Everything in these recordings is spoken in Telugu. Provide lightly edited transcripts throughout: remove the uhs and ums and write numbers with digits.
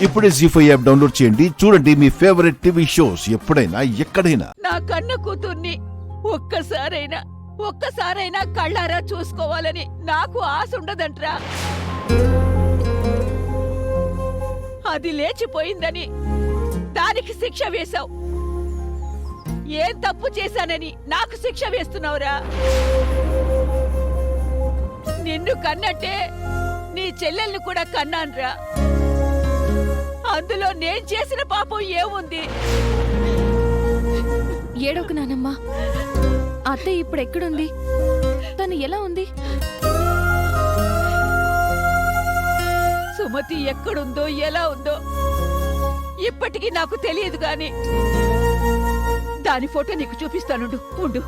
ఇప్పుడే జీ5 యాప్ డౌన్లోడ్ చేయండి. చూడండి మీ ఫేవరెట్ టీవీ షోస్ ఎప్పుడైనా ఎక్కడైనా. నా కన్న కూతుర్ని ఒక్కసారైనా కళ్ళారా చూసుకోవాలని నాకు ఆశ ఉండదంట్రా. అది లేచిపోయిందని దానికి శిక్ష వేశావు. ఏం తప్పు చేశానని నాకు శిక్ష వేస్తున్నావురా? నిన్ను కన్నట్టే నీ చెల్లెల్ని కూడా కన్నాన్రా. అందులో నేను చేసిన పాపం ఏముంది? ఏడోకు నానమ్మా. అత్తయ్య ఇప్పుడు ఎక్కడుంది? తను ఎలా ఉంది? సుమతి ఎక్కడుందో ఎలా ఉందో ఇప్పటికీ నాకు తెలియదు గాని దాని ఫోటో నీకు చూపిస్తానుండు. ఉండు.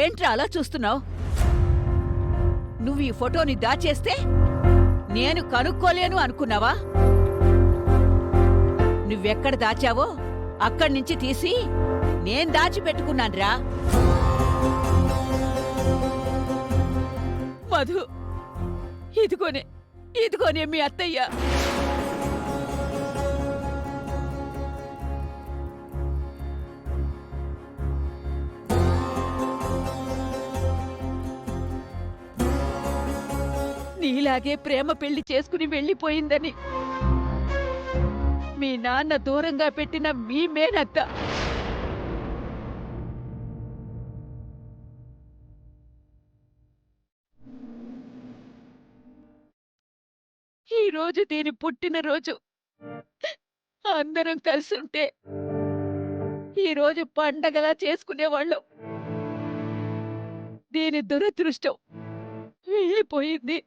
ఏంట్రా అలా చూస్తున్నావు? నువ్వు ఈ ఫోటోని దాచేస్తే నేను కనుక్కోలేను అనుకున్నావా? నువ్వెక్కడ దాచావో అక్కడి నుంచి తీసి నేను దాచిపెట్టుకున్నాన్రా. మధు, ఇదిగోనే మీ అత్తయ్య. నీలాగే ప్రేమ పెళ్లి చేసుకుని వెళ్ళిపోయిందని మీ నాన్న దూరంగా పెట్టిన మీ మేనత్త. ఈరోజు దీని పుట్టినరోజు. అందరం కలిసుంటే ఈరోజు పండగలా చేసుకునేవాళ్ళం. దీని దురదృష్టం వెళ్ళిపోయింది.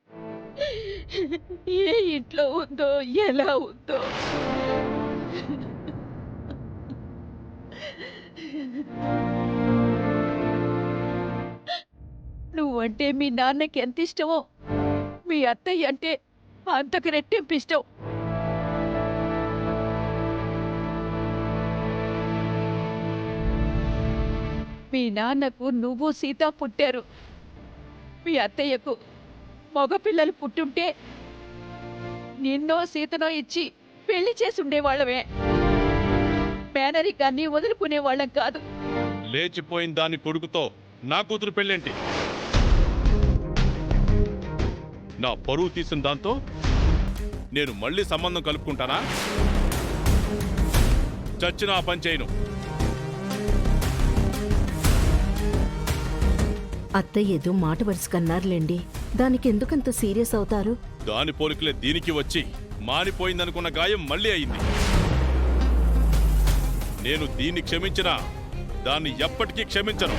ఏ ఇంట్లో ఉందో ఎలా ఉందో. నువ్వంటే మీ నాన్నకి ఎంత ఇష్టమో మీ అత్తయ్య అంటే అంతకు రెట్టింపు ఇష్టం. మీ నాన్నకు నువ్వు సీత పుట్టారు. మీ అత్తయ్యకు మగపిల్లలు పుట్టుంటే నిన్నో సీతనో ఇచ్చి పెళ్లి చేసి ఉండేవాళ్ళమే. మేనరికాన్ని వదులుకునేవాళ్ళం కాదు. లేచిపోయిన దాని కొడుకుతో నా కూతురు పెళ్ళేంటి? నా పరువు తీసిన దాంతో నేను మళ్ళీ సంబంధం కలుపుకుంటానా? చచ్చిన ఆ పని చేయను. అత్తయ్య ఏదో మాట వరుసకన్నారులేండి. దానికి ఎందుకంత సీరియస్ అవుతారు? దాని పోలికలే దీనికి వచ్చి మానిపోయిందనుకున్న గాయం మళ్ళీ అయింది. నేను దీన్ని క్షమించినా దాన్ని ఎప్పటికీ క్షమించను.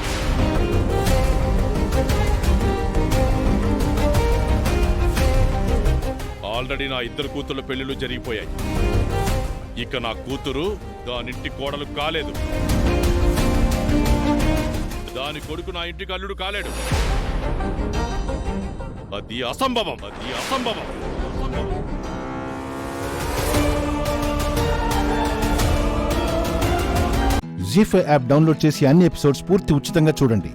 ఆల్రెడీ నా ఇద్దరు కూతుళ్ళ పెళ్లిళ్ళు జరిగిపోయాయి. ఇక నా కూతురు దానింటి కోడలు కాలేదు. దాని కొడుకు నా ఇంటికి అల్లుడు కాలేడు. అది అసంభవం. జీ5 యాప్ డౌన్లోడ్ చేసి అన్ని ఎపిసోడ్స్ పూర్తి ఉచితంగా చూడండి.